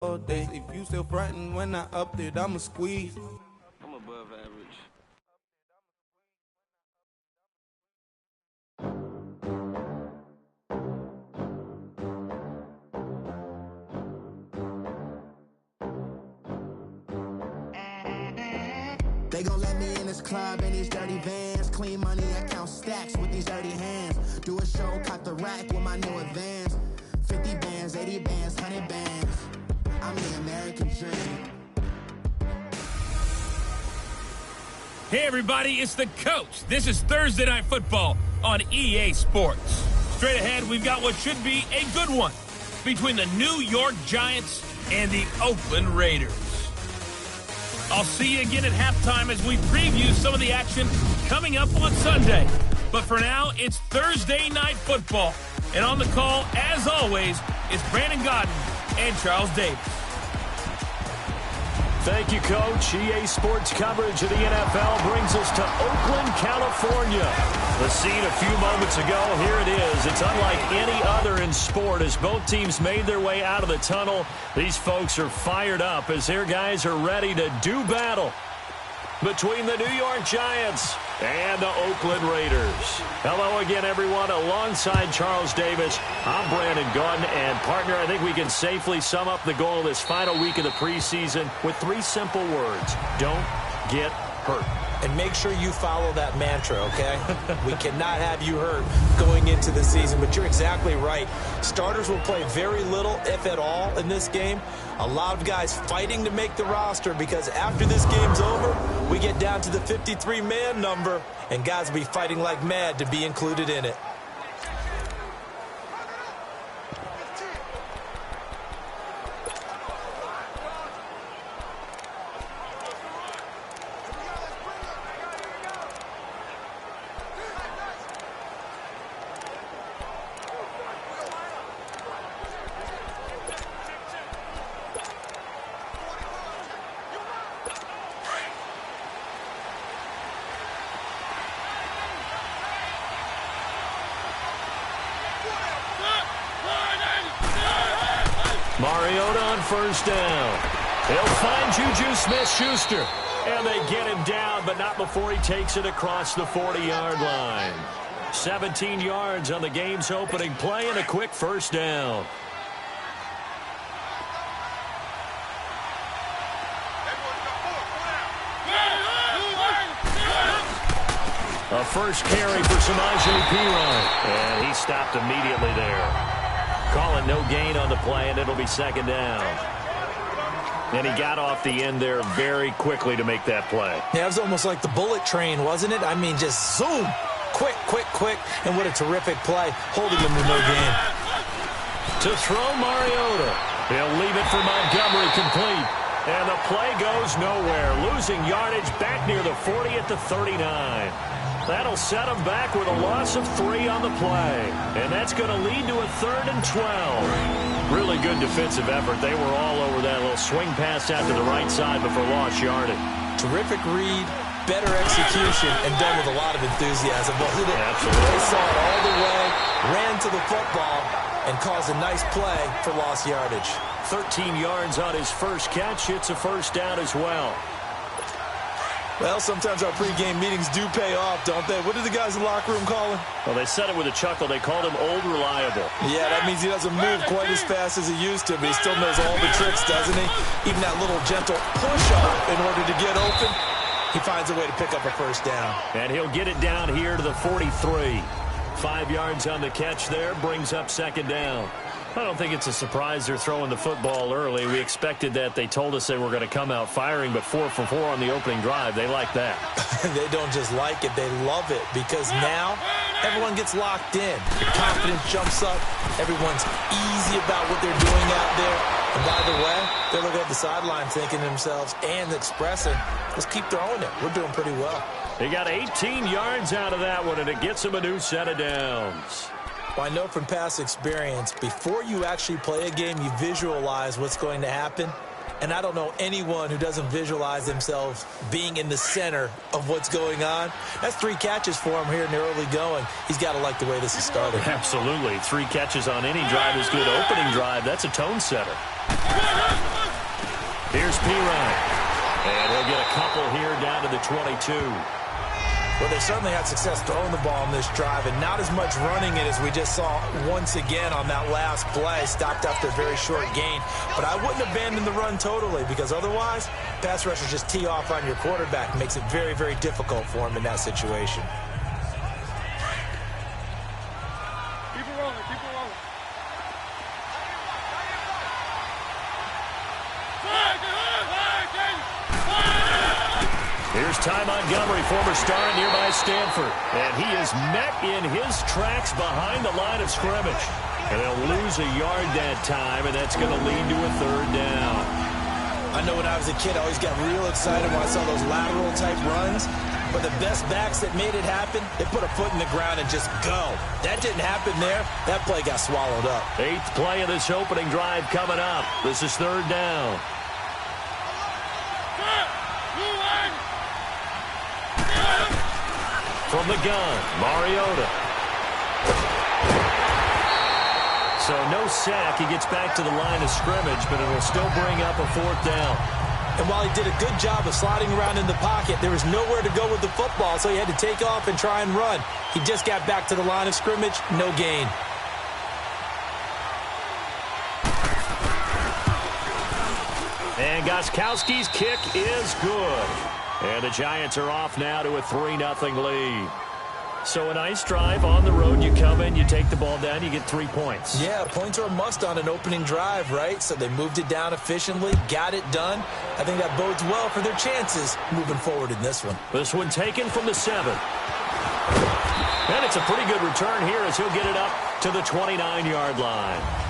day. If you still frontin' when I up there, I'ma squeeze. I'm above average. They gon' let me in this club in these dirty vans. Clean money, I count stacks with these dirty hands. Do a show, caught the rack with my new advance. 50 bands, 80 bands, 100 bands. I'm the American dream. Hey everybody, it's the coach. This is Thursday Night Football on EA Sports. Straight ahead, we've got what should be a good one between the New York Giants and the Oakland Raiders. I'll see you again at halftime as we preview some of the action coming up on Sunday. But for now, it's Thursday Night Football. And on the call, as always, is Brandon Godden and Charles Davis. Thank you, Coach. EA Sports coverage of the NFL brings us to Oakland, California. The scene a few moments ago, here it is. It's unlike any other in sport as both teams made their way out of the tunnel. These folks are fired up as their guys are ready to do battle between the New York Giants and the Oakland Raiders. Hello again, everyone. Alongside Charles Davis, I'm Brandon Gunn. And, partner, I think we can safely sum up the goal of this final week of the preseason with 3 simple words. Don't get hurt. And make sure you follow that mantra, okay? We cannot have you hurt going into the season, but you're exactly right. Starters will play very little, if at all, in this game. A lot of guys fighting to make the roster because after this game's over, we get down to the 53-man number, and guys will be fighting like mad to be included in it. Mariota on first down. He'll find Juju Smith-Schuster. And they get him down, but not before he takes it across the 40-yard line. 17 yards on the game's opening play and a quick first down. A first carry for Samaje Perine. And he stopped immediately there. Calling no gain on the play, and it'll be second down. And he got off the end there very quickly to make that play. Yeah, it was almost like the bullet train, wasn't it? I mean, just zoom. Quick, quick, quick. And what a terrific play, holding him to no gain. To throw Mariota. He'll leave it for Montgomery complete. And the play goes nowhere. Losing yardage back near the 40 at the 39. That'll set him back with a loss of 3 on the play. And that's going to lead to a 3rd and 12. Really good defensive effort. They were all over that little swing pass out to the right side before lost yardage. Terrific read, better execution, and done with a lot of enthusiasm, wasn't it? Absolutely. They saw it all the way, ran to the football, and caused a nice play for lost yardage. 13 yards on his first catch. It's a first down as well. Well, sometimes our pregame meetings do pay off, don't they? What did the guys in the locker room call him? Well, they said it with a chuckle. They called him Old Reliable. Yeah, that means he doesn't move quite as fast as he used to, but he still knows all the tricks, doesn't he? Even that little gentle push-up in order to get open, he finds a way to pick up a first down. And he'll get it down here to the 43. 5 yards on the catch there, brings up second down. I don't think it's a surprise they're throwing the football early. We expected that. They told us they were going to come out firing, but 4 for 4 on the opening drive. They like that. They don't just like it, they love it, because now everyone gets locked in. Confidence jumps up. Everyone's easy about what they're doing out there. And by the way, they're looking at the sideline thinking to themselves and expressing, let's keep throwing it. We're doing pretty well. They got 18 yards out of that one, and it gets them a new set of downs. Well, I know from past experience, before you actually play a game, you visualize what's going to happen. And I don't know anyone who doesn't visualize themselves being in the center of what's going on. That's 3 catches for him here in the early going. He's got to like the way this is started. Absolutely. 3 catches on any drive is good. Opening drive, that's a tone setter. Here's Pirine. And he'll get a couple here down to the 22. Well, they certainly had success throwing the ball in this drive, and not as much running it as we just saw once again on that last play. Stopped after a very short gain. But I wouldn't abandon the run totally, because otherwise, pass rushers just tee off on your quarterback. Makes it very, very difficult for him in that situation. Keep it rolling, keep it rolling. Here's Ty Montgomery, former star at nearby Stanford. And he is met in his tracks behind the line of scrimmage. And they'll lose a yard that time, and that's going to lead to a third down. I know when I was a kid, I always got real excited when I saw those lateral-type runs. But the best backs that made it happen, they put a foot in the ground and just go. That didn't happen there. That play got swallowed up. 8th play of this opening drive coming up. This is third down. From the gun, Mariota. So no sack. He gets back to the line of scrimmage, but it'll still bring up a fourth down. And while he did a good job of sliding around in the pocket, there was nowhere to go with the football, so he had to take off and try and run. He just got back to the line of scrimmage, no gain. And Gostkowski's kick is good. And the Giants are off now to a 3-0 lead. So a nice drive on the road. You come in, you take the ball down, you get 3 points. Yeah, points are a must on an opening drive, right? So they moved it down efficiently, got it done. I think that bodes well for their chances moving forward in this one. This one taken from the 7. And it's a pretty good return here as he'll get it up to the 29-yard line.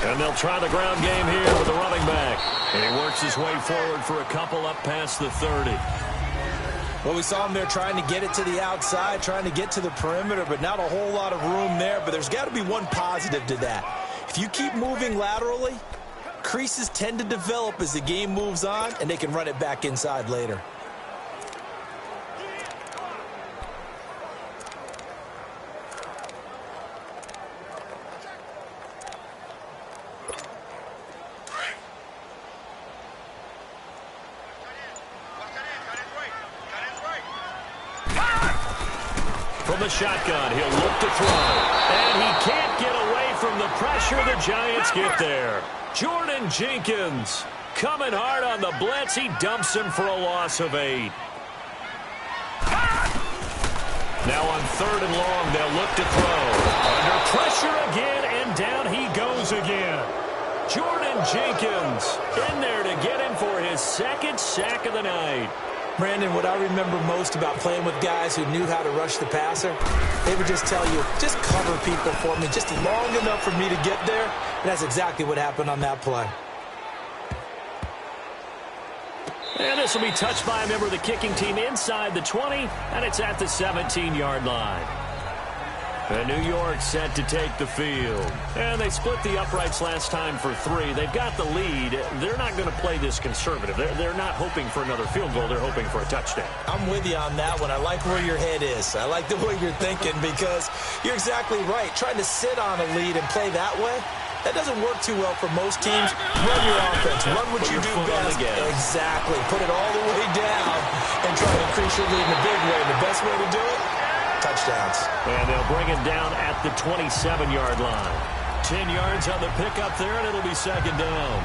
And they'll try the ground game here with the running back. And he works his way forward for a couple up past the 30. Well, we saw him there trying to get it to the outside, trying to get to the perimeter, but not a whole lot of room there. But there's got to be one positive to that. If you keep moving laterally, creases tend to develop as the game moves on, and they can run it back inside later. From the shotgun, he'll look to throw. And he can't get away from the pressure. The Giants get there. Jordan Jenkins coming hard on the blitz. He dumps him for a loss of 8. Now on 3rd and long, they'll look to throw. Under pressure again, and down he goes again. Jordan Jenkins in there to get him for his 2nd sack of the night. Brandon, what I remember most about playing with guys who knew how to rush the passer, they would just tell you, just cover people for me just long enough for me to get there. And that's exactly what happened on that play. And this will be touched by a member of the kicking team inside the 20, and it's at the 17-yard line. And New York set to take the field. And they split the uprights last time for 3. They've got the lead. They're not going to play this conservative. They're not hoping for another field goal. They're hoping for a touchdown. I'm with you on that one. I like where your head is. I like the way you're thinking because you're exactly right. Trying to sit on a lead and play that way, that doesn't work too well for most teams. Run your offense. Run what you do best. Exactly. Put it all the way down and try to increase your lead in a big way. The best way to do it, touchdowns. And they'll bring it down at the 27-yard line. 10 yards on the pickup there, and it'll be 2nd down.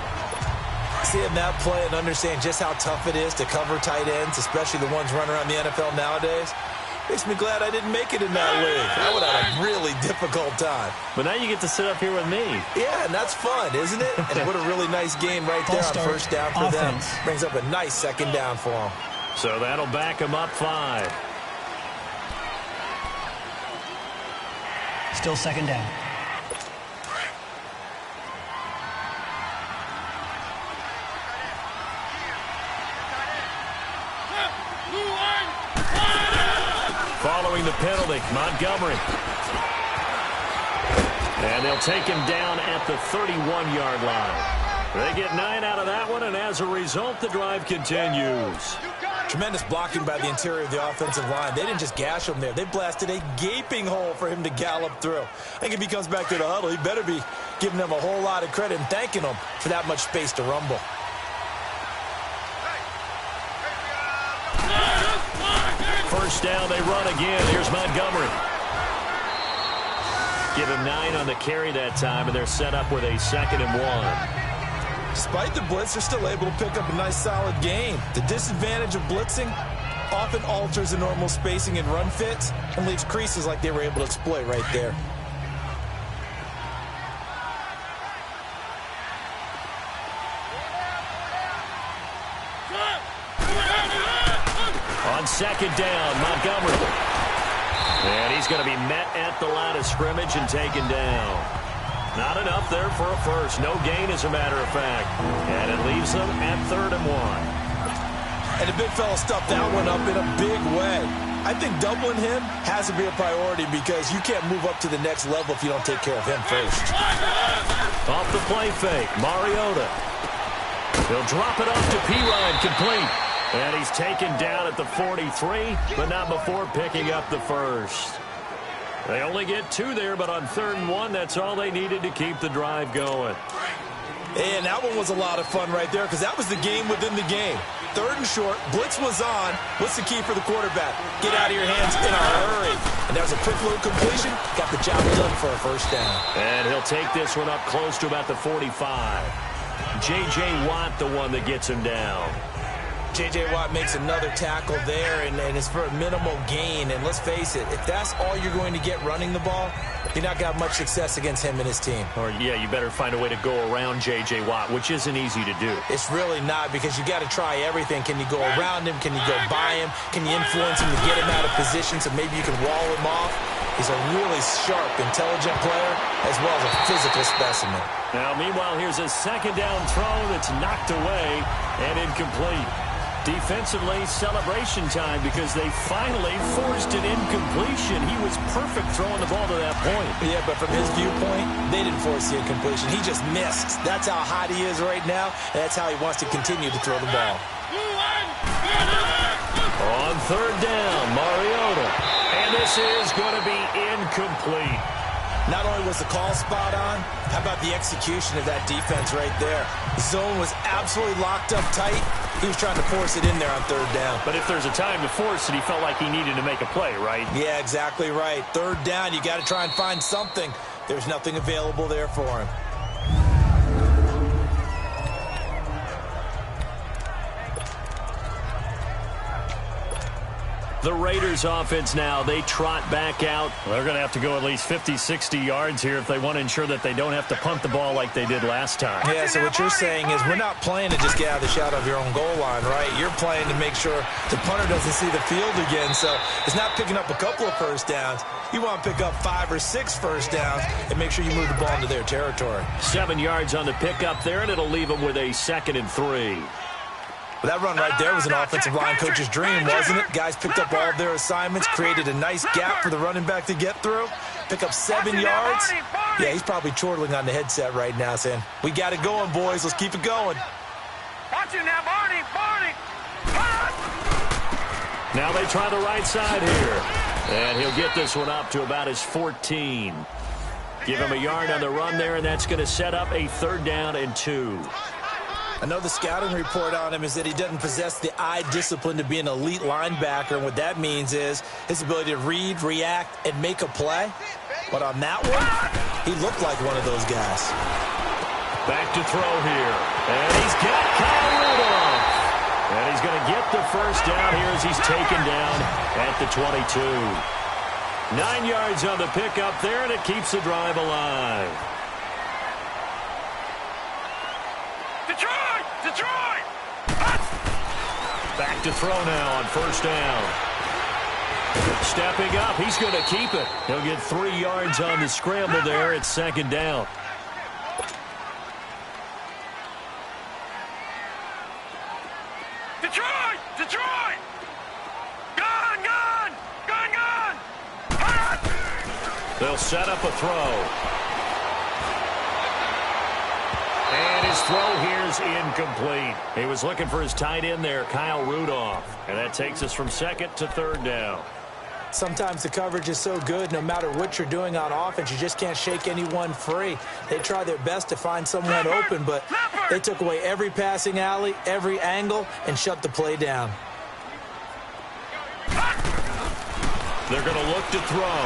Seeing that play and understand just how tough it is to cover tight ends, especially the ones running around the NFL nowadays, makes me glad I didn't make it in that league. I would have had a really difficult time. But now you get to sit up here with me. Yeah, and that's fun, isn't it? And what a really nice game right there on 1st down for them. Brings up a nice 2nd down for them. So that'll back them up 5. Still 2nd down. throwing the penalty, Montgomery. And they'll take him down at the 31-yard line. They get 9 out of that one, and as a result, the drive continues. Tremendous blocking by the interior of the offensive line. They didn't just gash him there. They blasted a gaping hole for him to gallop through. I think if he comes back to the huddle, he better be giving them a whole lot of credit and thanking them for that much space to rumble. First down, they run again. Here's Montgomery. Give him 9 on the carry that time, and they're set up with a 2nd and 1. Despite the blitz, they're still able to pick up a nice, solid gain. The disadvantage of blitzing often alters the normal spacing and run fits and leaves creases like they were able to exploit right there. On 2nd down, Montgomery. And he's going to be met at the line of scrimmage and taken down. Not enough there for a first. No gain, as a matter of fact. And it leaves them at 3rd and 1. And the big fella stuffed that one up in a big way. I think doubling him has to be a priority because you can't move up to the next level if you don't take care of him first. Off the play fake, Mariota. He'll drop it off to Pirine, complete. And he's taken down at the 43, but not before picking up the first. They only get 2 there, but on 3rd and 1, that's all they needed to keep the drive going. And that one was a lot of fun right there because that was the game within the game. 3rd and short, blitz was on. What's the key for the quarterback? Get out of your hands in a hurry. And that was a quick little completion. Got the job done for a first down. And he'll take this one up close to about the 45. J.J. Watt, the one that gets him down. J.J. Watt makes another tackle there, and it's for a minimal gain. And let's face it, if that's all you're going to get running the ball, you're not going to have much success against him and his team. Or, yeah, you better find a way to go around J.J. Watt, which isn't easy to do. It's really not because you got to try everything. Can you go around him? Can you go by him? Can you influence him to get him out of position so maybe you can wall him off? He's a really sharp, intelligent player as well as a physical specimen. Now, meanwhile, here's a 2nd down throw that's knocked away and incomplete. Defensively, celebration time because they finally forced an incompletion. He was perfect throwing the ball to that point. Yeah, but from his viewpoint, they didn't force the incompletion. He just missed. That's how hot he is right now, and that's how he wants to continue to throw the ball. On 3rd down, Mariota. And this is going to be incomplete. Not only was the call spot on, how about the execution of that defense right there? The zone was absolutely locked up tight. He was trying to force it in there on 3rd down. But if there's a time to force it, he felt like he needed to make a play, right? Yeah, exactly right. 3rd down, you got to try and find something. There's nothing available there for him. The Raiders offense now, they trot back out. They're going to have to go at least 50, 60 yards here if they want to ensure that they don't have to punt the ball like they did last time. Yeah, so what you're saying is we're not playing to just get out of the shadow of your own goal line, right? You're playing to make sure the punter doesn't see the field again. So it's not picking up a couple of first downs. You want to pick up 5 or 6 first downs and make sure you move the ball into their territory. 7 yards on the pickup there, and it'll leave them with a 2nd and 3. Well, that run right there was an offensive line coach's dream, wasn't it? Guys picked up all of their assignments, created a nice gap for the running back to get through, pick up 7 yards. Yeah, he's probably chortling on the headset right now saying, we got it going, boys. Let's keep it going. Watch you now, Barney. Now they try the right side here. And he'll get this one up to about his 14. Give him a yard on the run there, and that's going to set up a 3rd down and 2. I know the scouting report on him is that he doesn't possess the eye discipline to be an elite linebacker, and what that means is his ability to read, react, and make a play. But on that one, he looked like one of those guys. Back to throw here, and he's got Kyle Rudolph. And he's going to get the first down here as he's taken down at the 22. 9 yards on the pickup there, and it keeps the drive alive. Detroit! Back to throw now on 1st down. Stepping up, he's going to keep it. He'll get 3 yards on the scramble there at 2nd down. Detroit! Gun! They'll set up a throw. And his throw here is incomplete. He was looking for his tight end there, Kyle Rudolph. And that takes us from second to third down. Sometimes the coverage is so good, no matter what you're doing on offense, you just can't shake anyone free. They try their best to find someone open, but they took away every passing alley, every angle, and shut the play down. They're going to look to throw.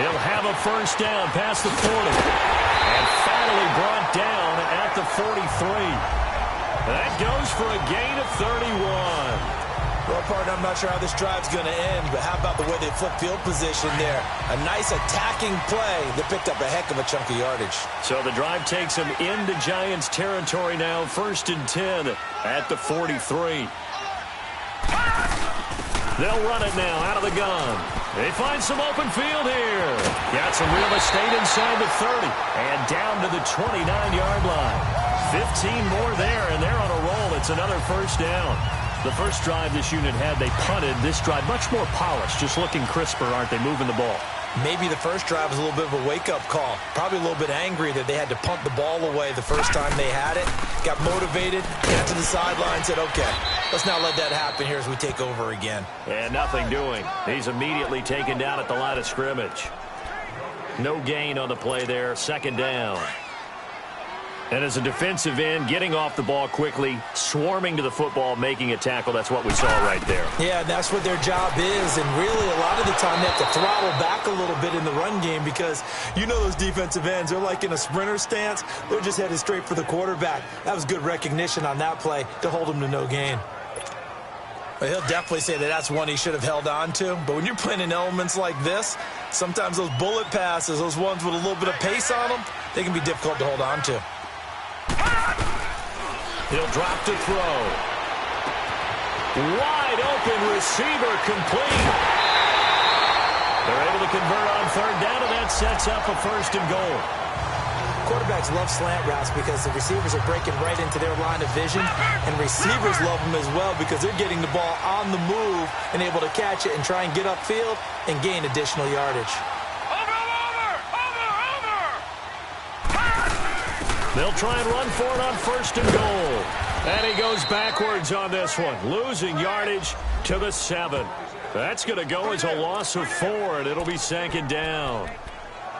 He'll have a first down past the 40. And finally brought down at the 43. That goes for a gain of 31. Well, partner, I'm not sure how this drive's going to end, but how about the way they flip field position there? A nice attacking play that picked up a heck of a chunk of yardage. So the drive takes them into Giants territory now, 1st and 10 at the 43. They'll run it now out of the gun. They find some open field here. Got some real estate inside the 30 and down to the 29-yard line. 15 more there, and they're on a roll. It's another first down. The first drive this unit had, they punted. This drive, much more polished, just looking crisper, aren't they, moving the ball? Maybe the first drive was a little bit of a wake-up call. Probably a little bit angry that they had to punt the ball away the first time they had it. Got motivated, got to the sideline, said, okay, let's not let that happen here as we take over again. And nothing doing. He's immediately taken down at the line of scrimmage. No gain on the play there, 2nd down. And as a defensive end, getting off the ball quickly, swarming to the football, making a tackle, that's what we saw right there. Yeah, that's what their job is, and really a lot of the time they have to throttle back a little bit in the run game because you know those defensive ends, they're like in a sprinter stance. They're just headed straight for the quarterback. That was good recognition on that play to hold him to no gain. But he'll definitely say that that's one he should have held on to. But when you're playing in elements like this, sometimes those bullet passes, those ones with a little bit of pace on them, they can be difficult to hold on to. He'll drop to throw. Wide open receiver complete. They're able to convert on 3rd down, and that sets up a 1st and goal. Quarterbacks love slant routes because the receivers are breaking right into their line of vision, and receivers love them as well because they're getting the ball on the move and able to catch it and try and get upfield and gain additional yardage. They'll try and run for it on 1st and goal. And he goes backwards on this one, losing yardage to the 7. That's going to go as a loss of 4, and it'll be 2nd down.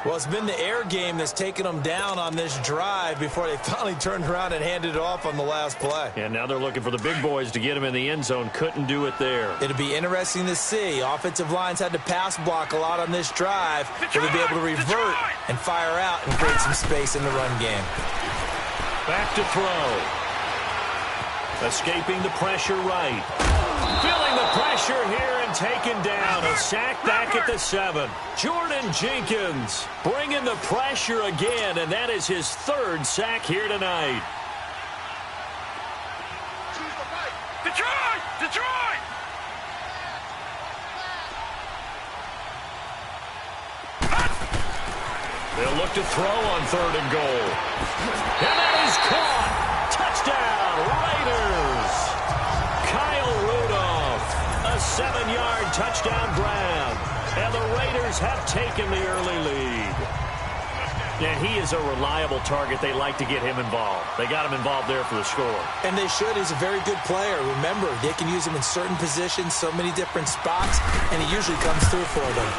Well, it's been the air game that's taken them down on this drive before they finally turned around and handed it off on the last play. And now they're looking for the big boys to get him in the end zone. Couldn't do it there. It'll be interesting to see. Offensive lines had to pass block a lot on this drive. Will they be able to revert and fire out and create some space in the run game? Back to throw. Escaping the pressure right. Feeling the pressure here and taken down. A sack back at the 7. Jordan Jenkins bringing the pressure again, and that is his 3rd sack here tonight. Detroit! Detroit! They'll look to throw on 3rd and goal. And that is caught. Touchdown, Raiders. Kyle Rudolph, a 7-yard touchdown grab. And the Raiders have taken the early lead. And he is a reliable target. They like to get him involved. They got him involved there for the score. And they should. He's a very good player. Remember, they can use him in certain positions, so many different spots, and he usually comes through for them.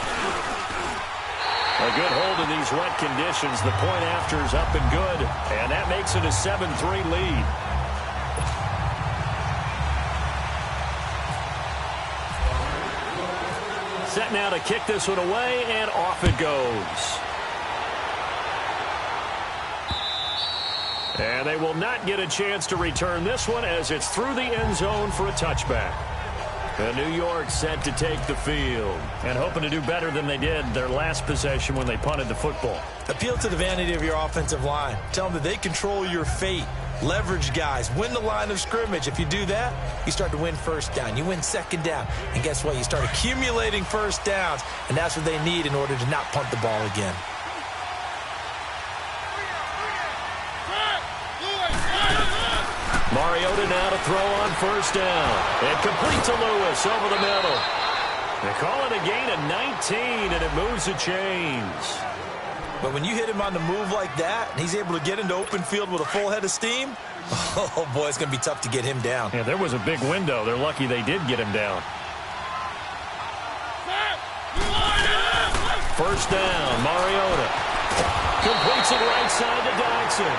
A good hold in these wet conditions. The point after is up and good. And that makes it a 7-3 lead. Set now to kick this one away, and off it goes. And they will not get a chance to return this one as it's through the end zone for a touchback. And New York set to take the field and hoping to do better than they did their last possession when they punted the football. Appeal to the vanity of your offensive line. Tell them that they control your fate. Leverage guys. Win the line of scrimmage. If you do that, you start to win 1st down. You win 2nd down. And guess what? You start accumulating 1st downs. And that's what they need in order to not punt the ball again. Mariota now to throw on 1st down. And complete to Lewis over the middle. They call it a gain of 19, and it moves the chains. But when you hit him on the move like that, and he's able to get into open field with a full head of steam, oh, boy, it's going to be tough to get him down. Yeah, there was a big window. They're lucky they did get him down. First down, Mariota. Completes it right side to Dodson.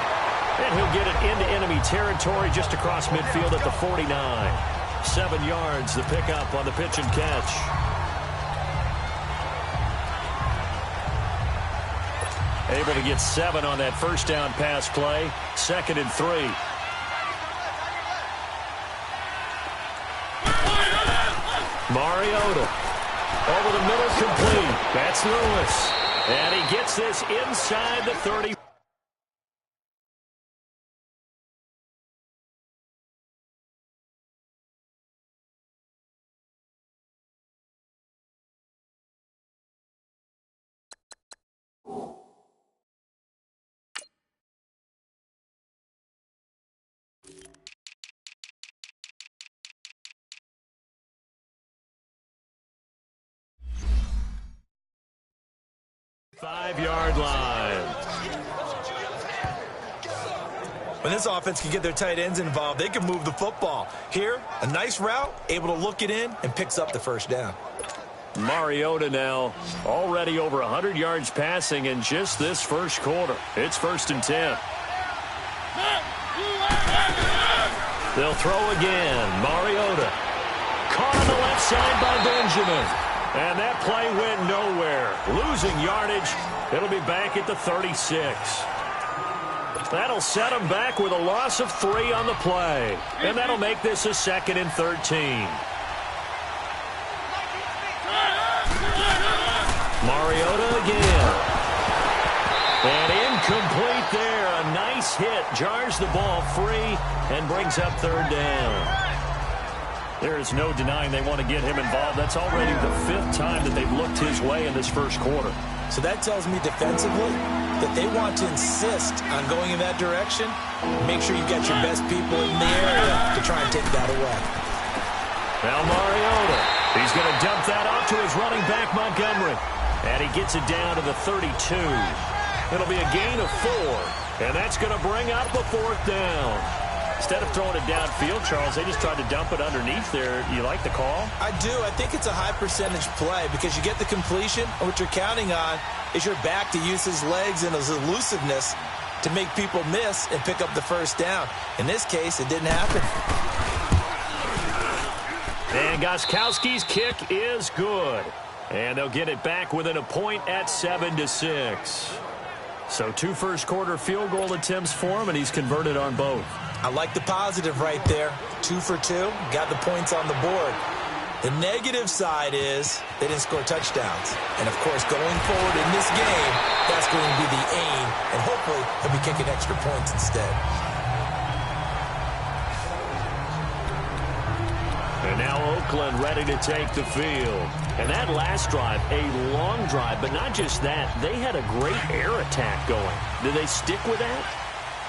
And he'll get it into enemy territory just across midfield at the 49. 7 yards, the pickup on the pitch and catch. Able to get 7 on that first down pass play. 2nd and 3. Mariota. Over the middle, complete. That's Lewis. And he gets this inside the 30. Five-yard line. When this offense can get their tight ends involved, they can move the football. Here, a nice route, able to look it in, and picks up the first down. Mariota now already over 100 yards passing in just this first quarter. It's 1st and 10. They'll throw again. Mariota. Caught on the left side by Benjamin. And that play went nowhere. Losing yardage. It'll be back at the 36. That'll set them back with a loss of 3 on the play. And that'll make this a 2nd and 13. Mariota again. And incomplete there. A nice hit. Jars the ball free and brings up 3rd down. There is no denying they want to get him involved. That's already the 5th time that they've looked his way in this first quarter. So that tells me defensively that they want to insist on going in that direction. Make sure you get your best people in the area to try and take that away. Now Mariota. He's going to dump that off to his running back, Montgomery. And he gets it down to the 32. It'll be a gain of 4. And that's going to bring up the 4th down. Instead of throwing it downfield, Charles, they just tried to dump it underneath there. You like the call? I do. I think it's a high percentage play because you get the completion, and what you're counting on is your back to use his legs and his elusiveness to make people miss and pick up the first down. In this case, it didn't happen. And Gostkowski's kick is good. And they'll get it back within a point at 7-6. So 2 first-quarter field goal attempts for him, and he's converted on both. I like the positive right there. 2 for 2. Got the points on the board. The negative side is they didn't score touchdowns. And, of course, going forward in this game, that's going to be the aim. And hopefully he'll be kicking extra points instead. And now Oakland ready to take the field. And that last drive, a long drive. But not just that, they had a great air attack going. Did they stick with that?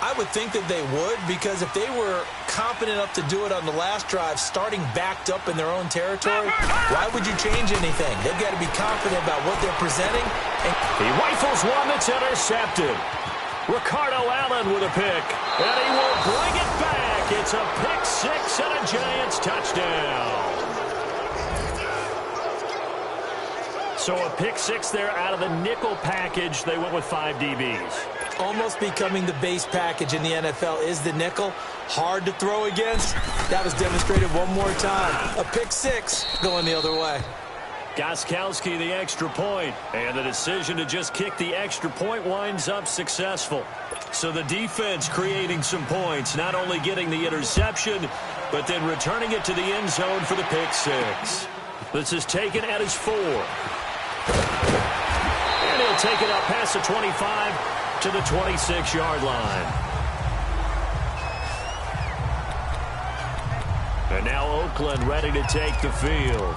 I would think that they would, because if they were confident enough to do it on the last drive, starting backed up in their own territory, why would you change anything? They've got to be confident about what they're presenting. And he rifles one that's intercepted. Ricardo Allen with a pick, and he will bring it back. It's a pick 6 and a Giants touchdown. So a pick 6 there out of the nickel package. They went with 5 DBs. Almost becoming the base package in the NFL is the nickel. Hard to throw against. That was demonstrated one more time. A pick 6 going the other way. Gostkowski the extra point, and the decision to just kick the extra point winds up successful. So the defense creating some points, not only getting the interception, but then returning it to the end zone for the pick 6. This is taken at his 4. And he'll take it up past the 25 to the 26-yard line. And now Oakland ready to take the field.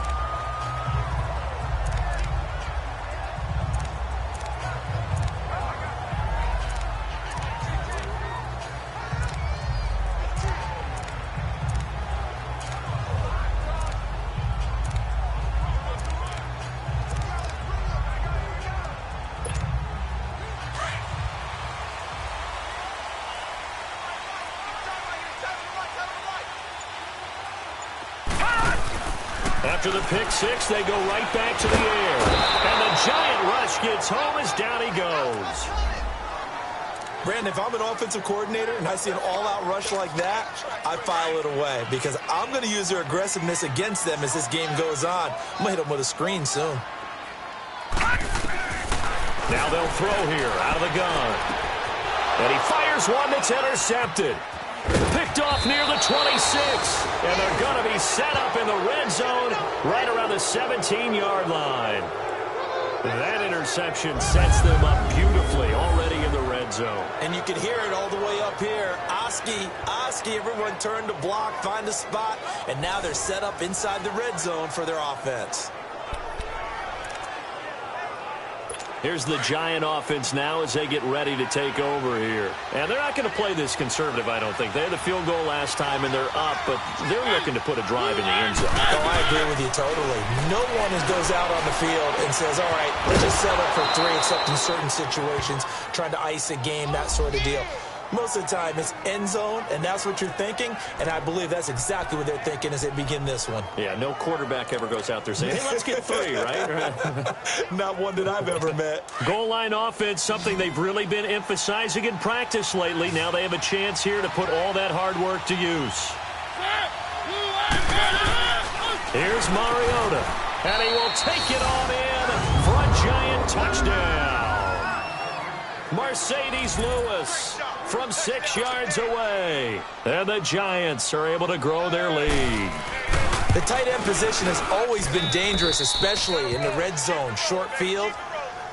After the pick six, they go right back to the air. And the giant rush gets home as down he goes. Brandon, if I'm an offensive coordinator and I see an all-out rush like that, I file it away because I'm going to use their aggressiveness against them as this game goes on. I'm going to hit them with a screen soon. Now they'll throw here out of the gun. And he fires one that's intercepted. Picked off near the 26. And they're going to be set up in the red zone right around the 17-yard line. That interception sets them up beautifully already in the red zone. And you can hear it all the way up here. Oski, everyone turned to block, find a spot, and now they're set up inside the red zone for their offense. Here's the Giant offense now as they get ready to take over here. And they're not going to play this conservative, I don't think. They had the field goal last time, and they're up, but they're looking to put a drive in the end zone. Oh, I agree with you totally. No one goes out on the field and says, all right, let's just set up for three, except in certain situations, trying to ice a game, that sort of deal. Most of the time, it's end zone, and that's what you're thinking, and I believe that's exactly what they're thinking as they begin this one. Yeah, no quarterback ever goes out there saying, hey, let's get three, right? Not one that I've ever met. Goal line offense, something they've really been emphasizing in practice lately. Now they have a chance here to put all that hard work to use. Here's Mariota, and he will take it on in for a Giant touchdown. Mercedes Lewis from 6 yards away. And the Giants are able to grow their lead. The tight end position has always been dangerous, especially in the red zone, short field.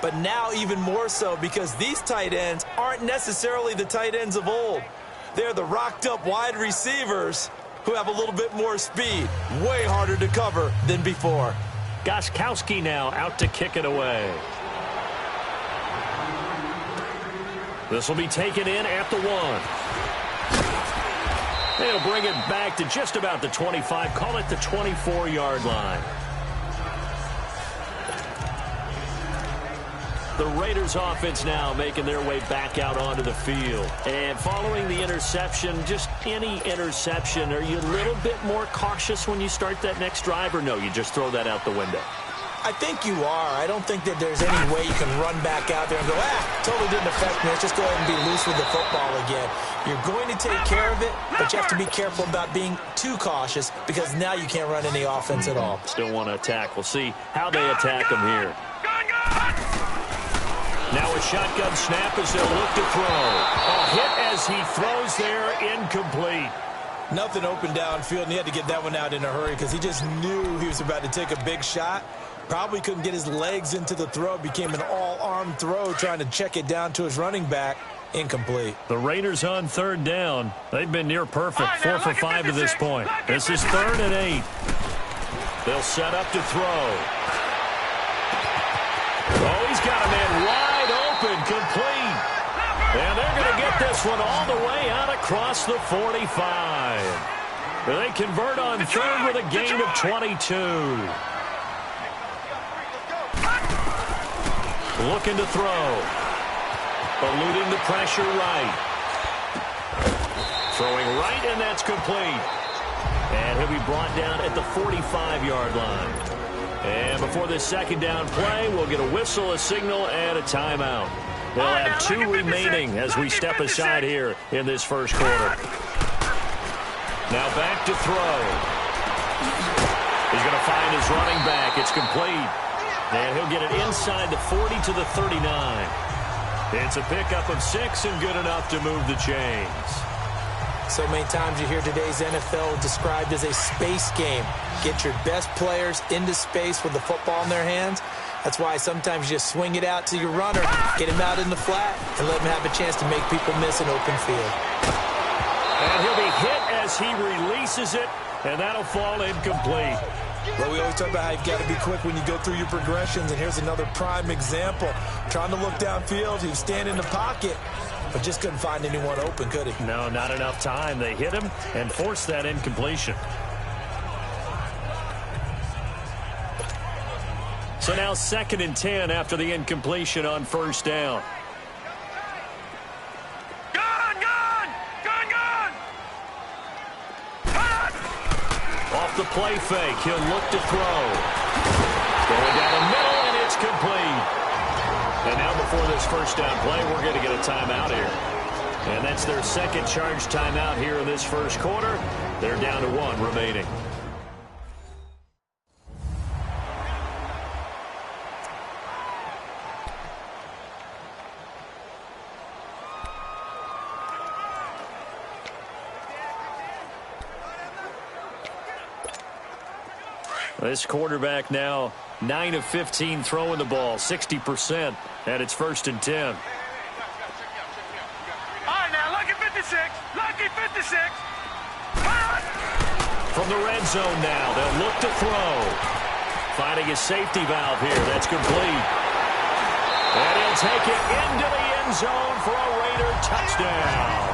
But now even more so because these tight ends aren't necessarily the tight ends of old. They're the rocked-up wide receivers who have a little bit more speed. Way harder to cover than before. Gostkowski now out to kick it away. This will be taken in at the 1. They'll bring it back to just about the 25. Call it the 24-yard line. The Raiders offense now making their way back out onto the field. And following the interception, just any interception, are you a little bit more cautious when you start that next drive, or no, you just throw that out the window? I think you are. I don't think that there's any way you can run back out there and go, totally didn't affect me. Let's just go ahead and be loose with the football again. You're going to take care of it, but you have to be careful about being too cautious because now you can't run any offense at all. Still want to attack. We'll see how they attack them here. Now a shotgun snap as they'll look to throw. A hit as he throws there, incomplete. Nothing open downfield, and he had to get that one out in a hurry because he just knew he was about to take a big shot. Probably couldn't get his legs into the throw. Became an all-arm throw trying to check it down to his running back. Incomplete. The Raiders on third down. They've been near perfect. 4 for 5 to this point. This is 3rd and 8. They'll set up to throw. Oh, he's got a man wide open, complete. And they're going to get this one all the way out across the 45. They convert on third with a gain of 22. Looking to throw. Eluding the pressure right. Throwing right, and that's complete. And he'll be brought down at the 45-yard line. And before this second down play, we'll get a whistle, a signal, and a timeout. They'll have 2 remaining as we step aside here in this first quarter. Now back to throw. He's going to find his running back. It's complete. And he'll get it inside the 40 to the 39. It's a pickup of 6 and good enough to move the chains. So many times you hear today's NFL described as a space game. Get your best players into space with the football in their hands. That's why sometimes you just swing it out to your runner, get him out in the flat, and let him have a chance to make people miss an open field. And he'll be hit as he releases it, and that'll fall incomplete. Well, we always talk about how you've got to be quick when you go through your progressions, and here's another prime example. Trying to look downfield, he was standing in the pocket, but just couldn't find anyone open, could he? No, not enough time. They hit him and forced that incompletion. So now 2nd and 10 after the incompletion on first down. Off the play fake. He'll look to throw. Going down the middle, and it's complete. And now before this first down play, we're going to get a timeout here. And that's their second charge timeout here in this first quarter. They're down to 1 remaining. This quarterback now 9 of 15 throwing the ball, 60%, and it's 1st and 10. All right, now, lucky 56. Lucky 56. From the red zone now, they'll look to throw. Finding a safety valve here. That's complete. And he'll take it into the end zone for a Raider touchdown.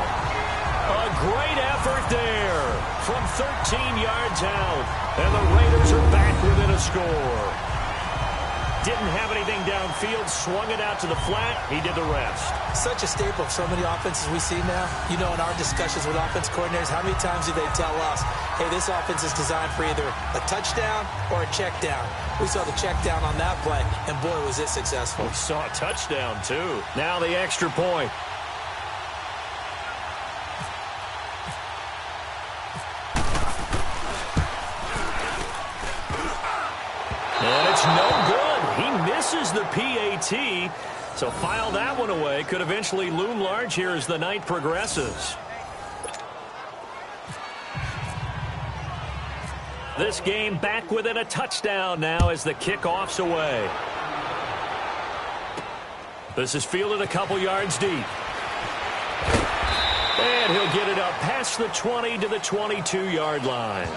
A great effort there from 13 yards out. And the Raiders are back within a score. Didn't have anything downfield, swung it out to the flat. He did the rest. Such a staple of so many offenses we see now. You know, in our discussions with offense coordinators, how many times do they tell us, hey, this offense is designed for either a touchdown or a check down. We saw the check down on that play, and boy, was it successful. We saw a touchdown, too. Now the extra point. And it's no good. He misses the PAT. So file that one away. Could eventually loom large here as the night progresses. This game back within a touchdown now as the kickoff's away. This is fielded a couple yards deep. And he'll get it up past the 20 to the 22-yard line.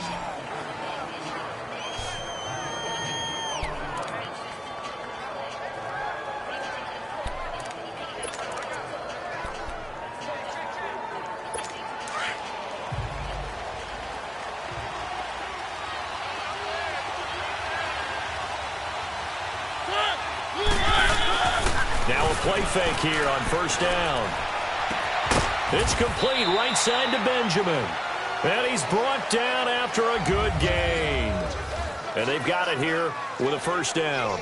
Now a play fake here on 1st down. It's complete right side to Benjamin. And he's brought down after a good gain. And they've got it here with a 1st down.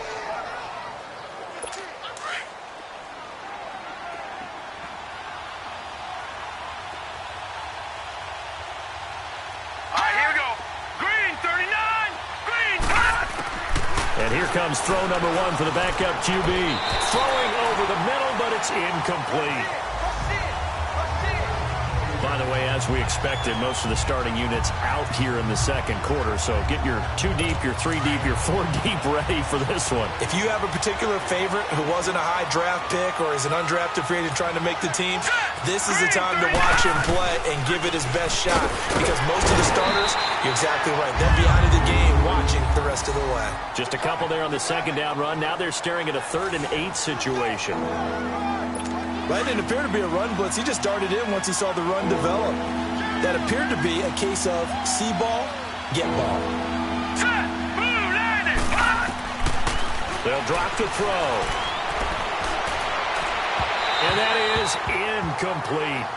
All right, here we go. Green, 39. Green, pass. And here comes throw number 1 for the backup QB. Throwing over the middle, but it's incomplete. By the way, as we expected, most of the starting units out here in the second quarter. So get your 2 deep, your 3 deep, your 4 deep ready for this one. If you have a particular favorite who wasn't a high draft pick or is an undrafted free agent trying to make the team, this is the time to watch him play and give it his best shot. Because most of the starters, you're exactly right, they'll be out of the game watching the rest of the way. Just a couple there on the second down run. Now they're staring at a 3rd and 8 situation. Right, it appeared to be a run blitz. He just darted in once he saw the run develop. That appeared to be a case of see ball, get ball. Set, blue, landed, pass. They'll drop the throw. And that is incomplete.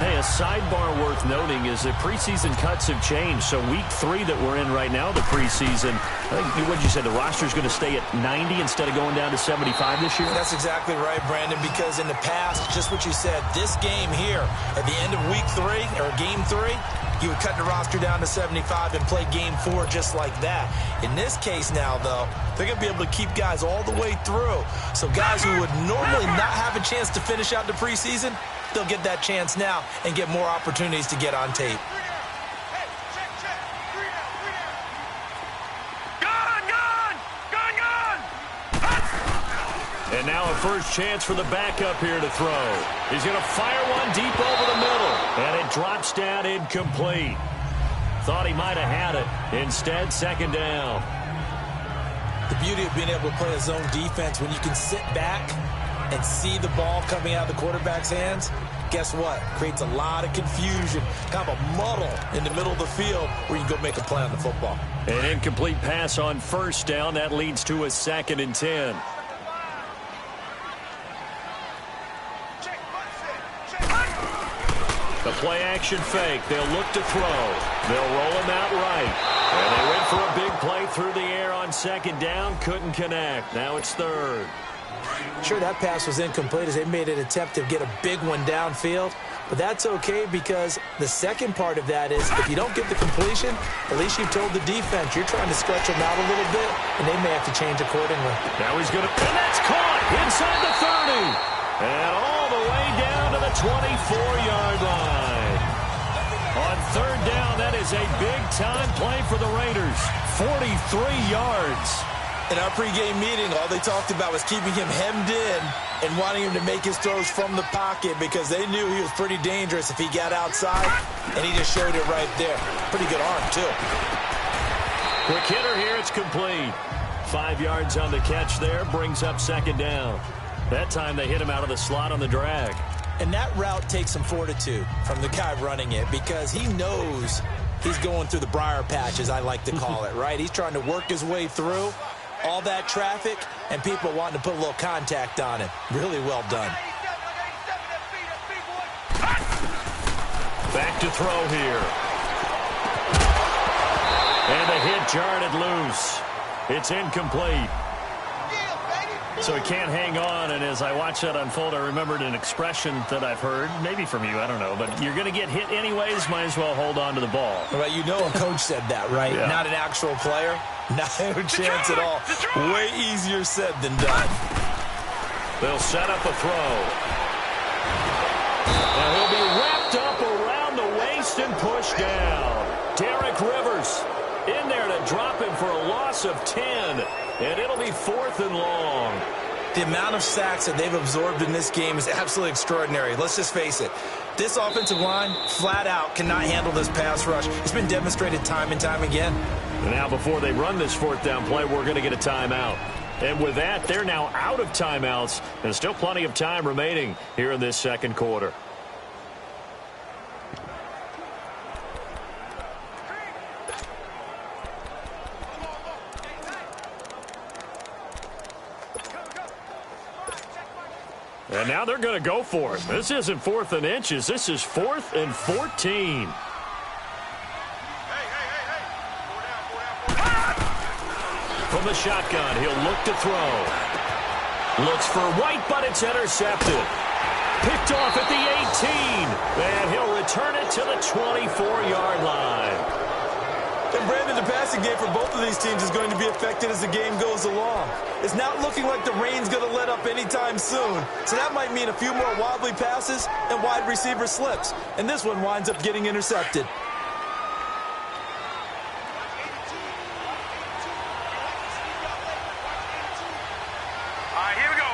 Hey, a sidebar worth noting is that preseason cuts have changed. So week 3 that we're in right now, the preseason, I think what you said, the roster's going to stay at 90 instead of going down to 75 this year? That's exactly right, Brandon, because in the past, just what you said, this game here, at the end of week 3, or game 3, you would cut the roster down to 75 and play game 4 just like that. In this case now, though, they're going to be able to keep guys all the way through. So guys who would normally not have a chance to finish out the preseason, they'll get that chance now and get more opportunities to get on tape. And now a first chance for the backup here to throw. He's going to fire one deep over the middle. And it drops down incomplete. Thought he might have had it. Instead, 2nd down. The beauty of being able to play a zone defense when you can sit back and see the ball coming out of the quarterback's hands, guess what? Creates a lot of confusion, kind of a muddle in the middle of the field where you can go make a play on the football. An incomplete pass on 1st down. That leads to a 2nd and 10. The play-action fake. They'll look to throw. They'll roll him out right. And they went for a big play through the air on second down. Couldn't connect. Now it's third. Sure, that pass was incomplete as they made an attempt to get a big one downfield. But that's okay because the second part of that is if you don't get the completion, at least you've told the defense you're trying to stretch them out a little bit, and they may have to change accordingly. Now he's going to, and that's caught inside the 30. And all the way down to the 24-yard line. On third down, that is a big-time play for the Raiders. 43 yards. In our pregame meeting, all they talked about was keeping him hemmed in and wanting him to make his throws from the pocket because they knew he was pretty dangerous if he got outside, and he just showed it right there. Pretty good arm, too. Quick hitter here, it's complete. 5 yards on the catch there, brings up second down. That time they hit him out of the slot on the drag. And that route takes some fortitude from the guy running it because he knows he's going through the briar patch, as I like to call it, right? He's trying to work his way through all that traffic and people wanting to put a little contact on it. Really well done. Back to throw here. And the hit jarred it loose. It's incomplete. So he can't hang on, and as I watched that unfold, I remembered an expression that I've heard, maybe from you, I don't know, but you're going to get hit anyways, might as well hold on to the ball. Well, you know a coach said that, right? Yeah. Not an actual player. Not a chance at all. Way easier said than done. They'll set up a throw. And he'll be wrapped up around the waist and pushed down. Derek Rivers in there to drop him for a loss of 10. And it'll be 4th and long. The amount of sacks that they've absorbed in this game is absolutely extraordinary. Let's just face it. This offensive line, flat out, cannot handle this pass rush. It's been demonstrated time and time again. And now before they run this 4th down play, we're going to get a timeout. And with that, they're now out of timeouts. There's still plenty of time remaining here in this second quarter. And now they're going to go for it. This isn't 4th and inches. This is 4th and 14. From the shotgun, he'll look to throw. Looks for White, but it's intercepted. Picked off at the 18. And he'll return it to the 24-yard line. And Brandon, the passing game for both of these teams is going to be affected as the game goes along. It's not looking like the rain's going to let up anytime soon. So that might mean a few more wobbly passes and wide receiver slips. And this one winds up getting intercepted. All right, here we go.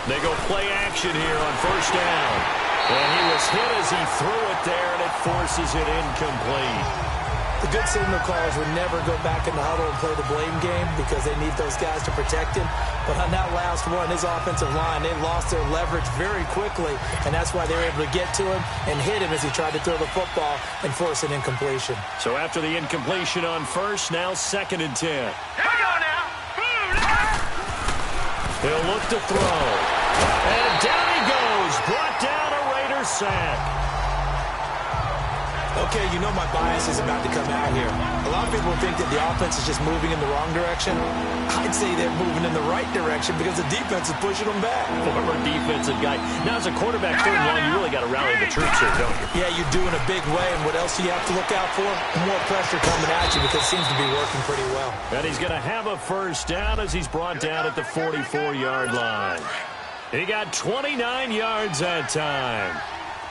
They go play action here on 1st down. And he was hit as he threw it there, and it forces it incomplete. The good signal callers would never go back in the huddle and play the blame game because they need those guys to protect him. But on that last one, his offensive line, they lost their leverage very quickly, and that's why they were able to get to him and hit him as he tried to throw the football and force an incompletion. So after the incompletion on 1st, now 2nd and 10. Hang on now. He'll look to throw. And down he goes. Brought down a Raider sack. Okay, you know my bias is about to come out here. A lot of people think that the offense is just moving in the wrong direction. I'd say they're moving in the right direction because the defense is pushing them back. Former defensive guy. Now, as a quarterback 3rd and long, you really got to rally the troops here, don't you? Yeah, you do in a big way. And what else do you have to look out for? More pressure coming at you because it seems to be working pretty well. And he's going to have a 1st down as he's brought down at the 44-yard line. He got 29 yards that time.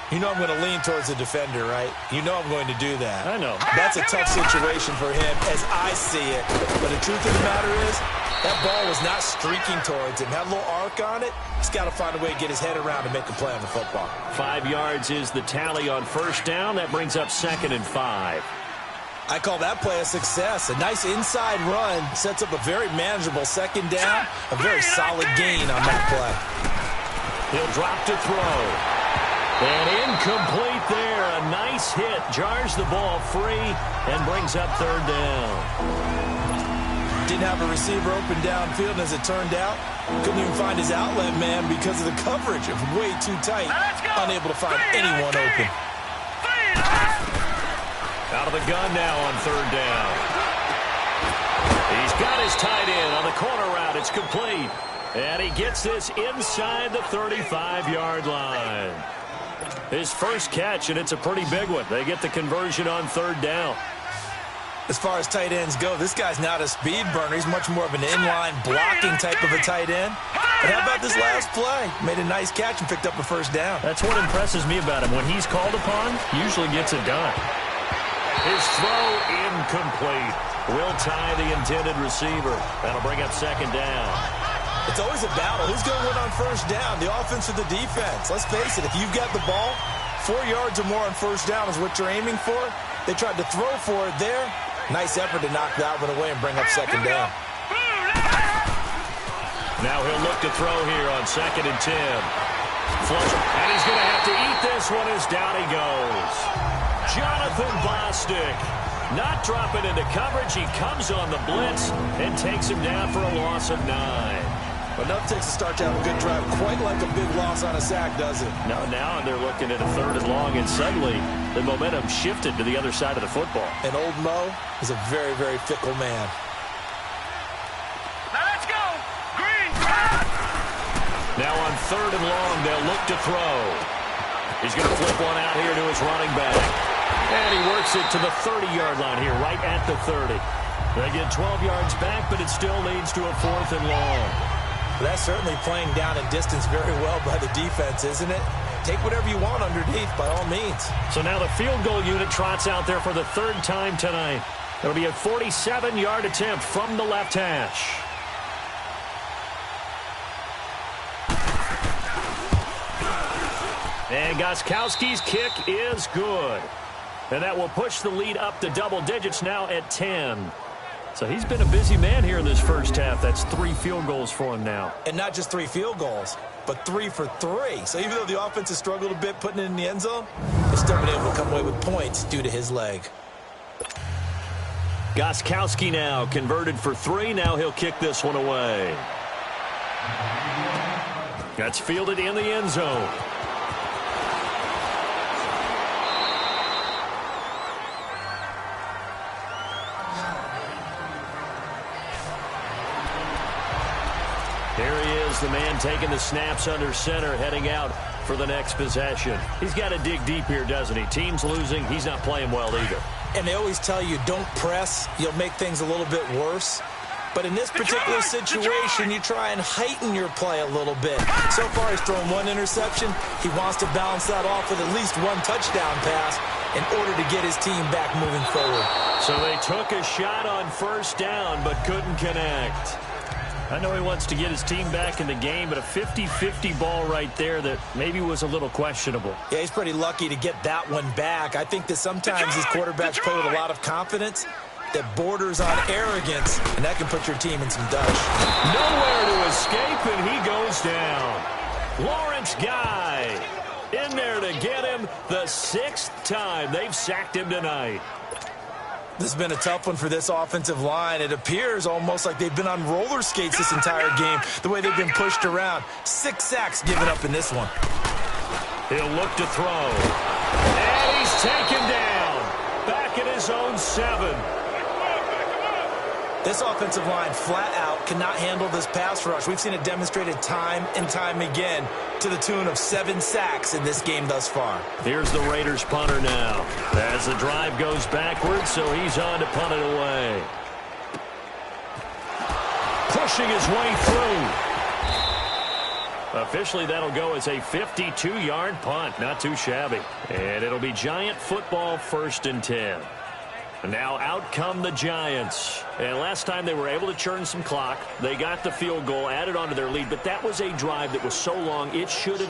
You know I'm going to lean towards the defender, right? You know I'm going to do that. I know. That's a tough situation for him as I see it. But the truth of the matter is, that ball was not streaking towards him. Had a little arc on it. He's got to find a way to get his head around and make a play on the football. 5 yards is the tally on 1st down. That brings up 2nd and 5. I call that play a success. A nice inside run sets up a very manageable 2nd down. A very solid gain on that play. He'll drop to throw. And incomplete there. A nice hit. Jars the ball free and brings up 3rd down. Didn't have a receiver open downfield, and as it turned out, couldn't even find his outlet man because of the coverage. It was way too tight. Unable to find anyone open. Out of the gun now on third down. He's got his tight end on the corner route. It's complete. And he gets this inside the 35-yard line. His first catch, and it's a pretty big one. They get the conversion on third down. As far as tight ends go, this guy's not a speed burner. He's much more of an inline blocking type of a tight end. But how about this last play? Made a nice catch and picked up a first down. That's what impresses me about him. When he's called upon, usually gets it done. His throw incomplete. Will tie the intended receiver. That'll bring up second down. It's always a battle. Who's going to win on first down, the offense or the defense? Let's face it, if you've got the ball, 4 yards or more on first down is what you're aiming for. They tried to throw for it there. Nice effort to knock that one away and bring up second down. Now he'll look to throw here on 2nd and 10. Flush, and he's going to have to eat this one as down he goes. Jonathan Bostic not dropping into coverage. He comes on the blitz and takes him down for a loss of 9. Enough takes a start to have a good drive. Quite like a big loss on a sack, does it? No, now they're looking at a 3rd and long, and suddenly the momentum shifted to the other side of the football. And old Mo is a very, very fickle man. Now let's go. Green. Now on 3rd and long, they'll look to throw. He's going to flip one out here to his running back. And he works it to the 30-yard line here, right at the 30. They get 12 yards back, but it still leads to a 4th and long. That's certainly playing down and distance very well by the defense, isn't it? Take whatever you want underneath, by all means. So now the field goal unit trots out there for the 3rd time tonight. It'll be a 47-yard attempt from the left hash. And Gostkowski's kick is good. And that will push the lead up to double digits now at 10. So he's been a busy man here in this first half. That's 3 field goals for him now. And not just 3 field goals, but 3 for 3. So even though the offense has struggled a bit putting it in the end zone, they've still been able to come away with points due to his leg. Gostkowski now converted for 3. Now he'll kick this one away. That's fielded in the end zone. Here he is, the man taking the snaps under center, heading out for the next possession. He's got to dig deep here, doesn't he? Team's losing. He's not playing well either. And they always tell you, don't press. You'll make things a little bit worse. But in this particular situation, you try and heighten your play a little bit. So far, he's thrown 1 interception. He wants to balance that off with at least 1 touchdown pass in order to get his team back moving forward. So they took a shot on first down, but couldn't connect. I know he wants to get his team back in the game, but a 50-50 ball right there that maybe was a little questionable. Yeah, he's pretty lucky to get that one back. I think that sometimes these quarterbacks play with a lot of confidence that borders on arrogance, and that can put your team in some dutch. Nowhere to escape, and he goes down. Lawrence Guy in there to get him the 6th time they've sacked him tonight. This has been a tough one for this offensive line. It appears almost like they've been on roller skates this entire game, the way they've been pushed around. 6 sacks given up in this one. He'll look to throw. And he's taken down. Back at his own 7. This offensive line flat out cannot handle this pass rush. We've seen it demonstrated time and time again to the tune of 7 sacks in this game thus far. Here's the Raiders punter now. As the drive goes backwards, so he's on to punt it away. Pushing his way through. Officially, that'll go as a 52-yard punt. Not too shabby. And it'll be Giant football 1st and 10. Now out come the Giants. And last time they were able to churn some clock. They got the field goal, added onto their lead, but that was a drive that was so long it should have